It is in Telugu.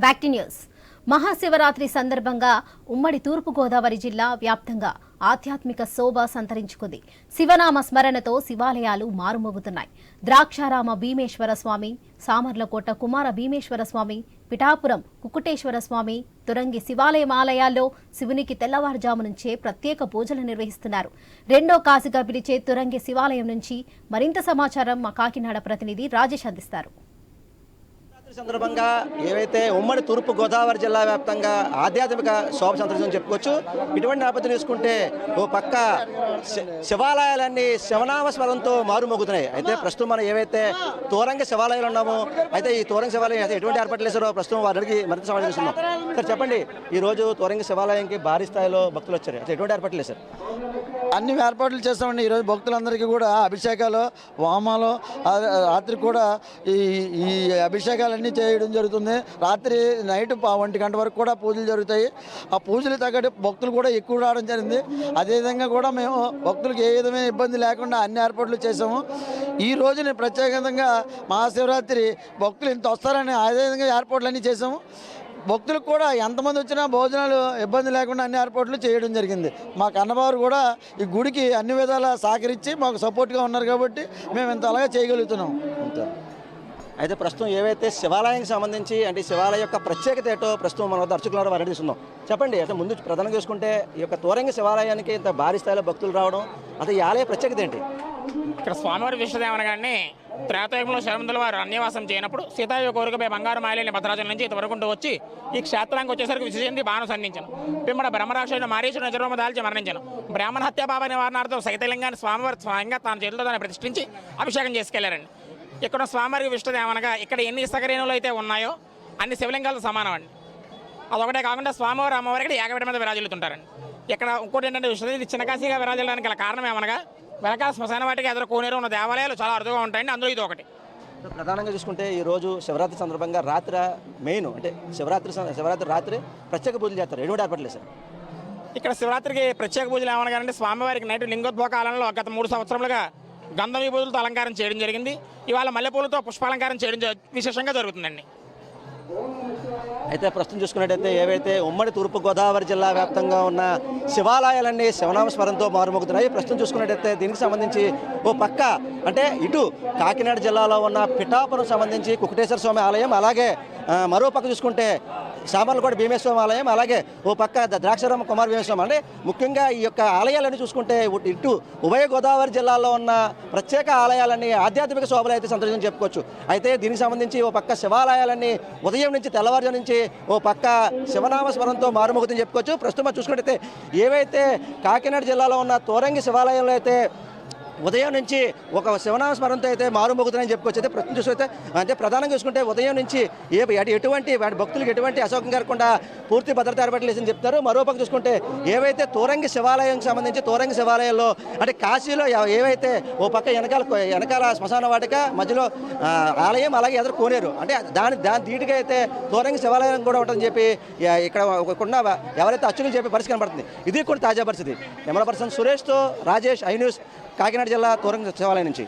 Back to news. మహాశివరాత్రి సందర్భంగా ఉమ్మడి తూర్పుగోదావరి జిల్లా వ్యాప్తంగా ఆధ్యాత్మిక శోభ సంతరించుకుంది. శివనామ స్మరణతో శివాలయాలు మారుమోగుతున్నాయి. ద్రాక్షారామ భీమేశ్వర స్వామి, సామర్లకోట కుమార భీమేశ్వర స్వామి, పిఠాపురం కుకుటేశ్వర స్వామి, తురంగి శివాలయం ఆలయాల్లో శివునికి తెల్లవారుజాము నుంచే ప్రత్యేక పూజలు నిర్వహిస్తున్నారు. రెండో కాశీగా పిలిచే తురంగి శివాలయం నుంచి మరింత సమాచారం మా కాకినాడ ప్రతినిధి రాజేష్ అందిస్తారు. సందర్భంగా ఏవైతే ఉమ్మడి తూర్పు గోదావరి జిల్లా వ్యాప్తంగా ఆధ్యాత్మిక శోభ సంతరించని చెప్పుకోవచ్చు. ఇటువంటి నేపథ్యం తీసుకుంటే ఓ పక్క శివాలయాలన్నీ శివనామస్మరణతో మారుమోగుతున్నాయి. అయితే ప్రస్తుతం మనం ఏవైతే తోరంగ శివాలయాలు ఉన్నామో, అయితే ఈ తోరంగ శివాలయం అయితే ఎటువంటి ఏర్పాట్లు చేశారో ప్రస్తుతం వారికి మరింత సమాచారం చేస్తున్నాం. సార్ చెప్పండి, ఈ రోజు తోరంగ శివాలయంకి భారీ స్థాయిలో భక్తులు వచ్చారు, అయితే ఎటువంటి ఏర్పాట్లు చేశారు? అన్ని ఏర్పాట్లు చేస్తామండి. ఈరోజు భక్తులందరికీ కూడా అభిషేకాలు, వామాలు, రాత్రి కూడా ఈ అభిషేకాలన్నీ చేయడం జరుగుతుంది. రాత్రి నైట్ 1 గంట వరకు కూడా పూజలు జరుగుతాయి. ఆ పూజలు తగ్గట్టు భక్తులు కూడా ఎక్కువ రావడం జరిగింది. అదేవిధంగా కూడా మేము భక్తులకు ఏ విధమైన ఇబ్బంది లేకుండా అన్ని ఏర్పాట్లు చేసాము. ఈ రోజుని ప్రత్యేకంగా మహాశివరాత్రి భక్తులు ఇంత వస్తారని అదేవిధంగా ఏర్పాట్లు అన్నీ చేసాము. భక్తులకు కూడా ఎంతమంది వచ్చినా భోజనాలు ఇబ్బంది లేకుండా అన్ని ఏర్పాట్లు చేయడం జరిగింది. మా కన్నబారు కూడా ఈ గుడికి అన్ని విధాలా సహకరించి మాకు సపోర్ట్గా ఉన్నారు కాబట్టి మేము ఇంత అలాగే చేయగలుగుతున్నాం. అయితే ప్రస్తుతం ఏవైతే శివాలయానికి సంబంధించి అంటే శివాలయం యొక్క ప్రత్యేకత ఏంటో ప్రస్తుతం మన వద్ద అర్చకులు వారిని తీసుకుందాం. చెప్పండి, అయితే ముందు ప్రధానంగా చూసుకుంటే ఈ యొక్క తోరంగ శివాలయానికి ఇంత భారీ స్థాయిలో భక్తులు రావడం, అంటే ఈ ఆలయ ప్రత్యేకత ఏంటి? ఇక్కడ స్వామివారి విషయమనగానే త్రేతాయుగంలో శరమందుల వారు అన్యవాసం చేయనప్పుడు సీతాయ కోరికపై బంగారు మాయలేని భద్రాచలం నుంచి ఇంతవరకు వచ్చి ఈ క్షేత్రానికి వచ్చేసరికి విశేషించి బాణం సంధించను. పిమ్మడ బ్రహ్మరాక్షుడు మారీషుడు నిజరూప దాల్చి మరణించను. బ్రాహ్మణ హత్యా పాప నివారణార్థం సైతలింగాన్ని స్వామివారి స్వయంగా తాను చేతులతో దాన్ని ప్రతిష్ఠించి అభిషేకం చేసుకెళ్లారండి. ఇక్కడ స్వామివారికి విష్ణుదేవనగా ఇక్కడ ఎన్ని సకరేణులు అయితే ఉన్నాయో అన్ని శివలింగాలు సమానం అండి. అదొకటే కాకుండా స్వామివారు అమ్మవారి ఇక్కడ ఏకవిడ మీద విరాజిల్లుతుంటారండి. ఇక్కడ ఇంకోటి ఏంటంటే విష్ణుదేవి చిన్నకాశీగా విరాజిల్లడానికి గల కారణం ఏమనగా వెనకాల శ్మశాన వాటికి ఎదురు కోనేరు ఉన్న దేవాలయాలు చాలా అరుదుగా ఉంటాయండి. అందులో ఇది ఒకటి. ప్రధానంగా చూసుకుంటే ఈరోజు శివరాత్రి సందర్భంగా రాత్రి మెయిన్ అంటే శివరాత్రి రాత్రి ప్రత్యేక పూజలు చేస్తారు. ఎటువంటి ఏర్పాట్లు సార్? ఇక్కడ శివరాత్రికి ప్రత్యేక పూజలు ఏమనగానంటే స్వామివారికి నైట్ లింగోద్భవ కాలంలో గత 3 సంవత్సరాలుగా గంధం విభూతులతో అలంకారం చేయడం జరిగింది. ఇవాళ మల్లెపూలతో పుష్పాలంకారం చేయడం విశేషంగా జరుగుతుందండి. అయితే ప్రస్తుతం చూసుకున్నట్టయితే ఏవైతే ఉమ్మడి తూర్పుగోదావరి జిల్లా వ్యాప్తంగా ఉన్న శివాలయాలన్నీ శివనామస్మరణతో మారుమోగుతున్నాయి. ప్రస్తుతం చూసుకున్నట్టయితే దీనికి సంబంధించి ఓ పక్క అంటే ఇటు కాకినాడ జిల్లాలో ఉన్న పిఠాపురం సంబంధించి కుకుటేశ్వర స్వామి ఆలయం, అలాగే మరో పక్క చూసుకుంటే సామర్లకోట భీమేశ్వర ఆలయం, అలాగే ఓ పక్క ద్రాక్షారామ కుమార భీమేశ్వరం. అంటే ముఖ్యంగా ఈ యొక్క ఆలయాలన్నీ చూసుకుంటే ఇటు ఉభయ గోదావరి జిల్లాలో ఉన్న ప్రత్యేక ఆలయాలన్నీ ఆధ్యాత్మిక శోభలు అయితే సంతరించని చెప్పుకోవచ్చు. అయితే దీనికి సంబంధించి ఓ పక్క శివాలయాలన్నీ ఉదయం నుంచి తెల్లవారుజాము నుంచి ఓ పక్క శివనామస్మరణతో మారుమోగుతుందని చెప్పుకోవచ్చు. ప్రస్తుతం చూసుకుంటే ఏవైతే కాకినాడ జిల్లాలో ఉన్న తోరంగి శివాలయంలో అయితే ఉదయం నుంచి ఒక శివనామస్మరణతో అయితే మారుమోగుతుందని చెప్పుకోవచ్చు. అయితే ప్రస్తుతం చూసుకుంటే అంటే ప్రధానంగా చూసుకుంటే ఉదయం నుంచి ఎటువంటి భక్తులకు ఎటువంటి అసౌకర్యం కలగకుండా పూర్తి భద్రతా ఏర్పాట్లు చేసి చెప్తారు. మరోపక్క చూసుకుంటే ఏవైతే తోరంగి శివాలయం సంబంధించి తోరంగి శివాలయంలో అంటే కాశీలో ఏవైతే ఓ పక్క వెనకాల శ్మశాన వాటిక మధ్యలో ఆలయం, అలాగే ఎదురు కోనేరు, అంటే దాని ధీటుగా అయితే తోరంగి శివాలయం కూడా ఉంటుందని చెప్పి ఇక్కడ ఎవరైతే అచ్చులు చెప్పి పరిస్థితి కనబడుతుంది. ఇది కూడా తాజా పరిస్థితి. కెమెరా పర్సన్ సురేష్తో రాజేష్, ఐ న్యూస్, కాకినాడ జిల్లా తోరంగి శివాలయం నుంచి.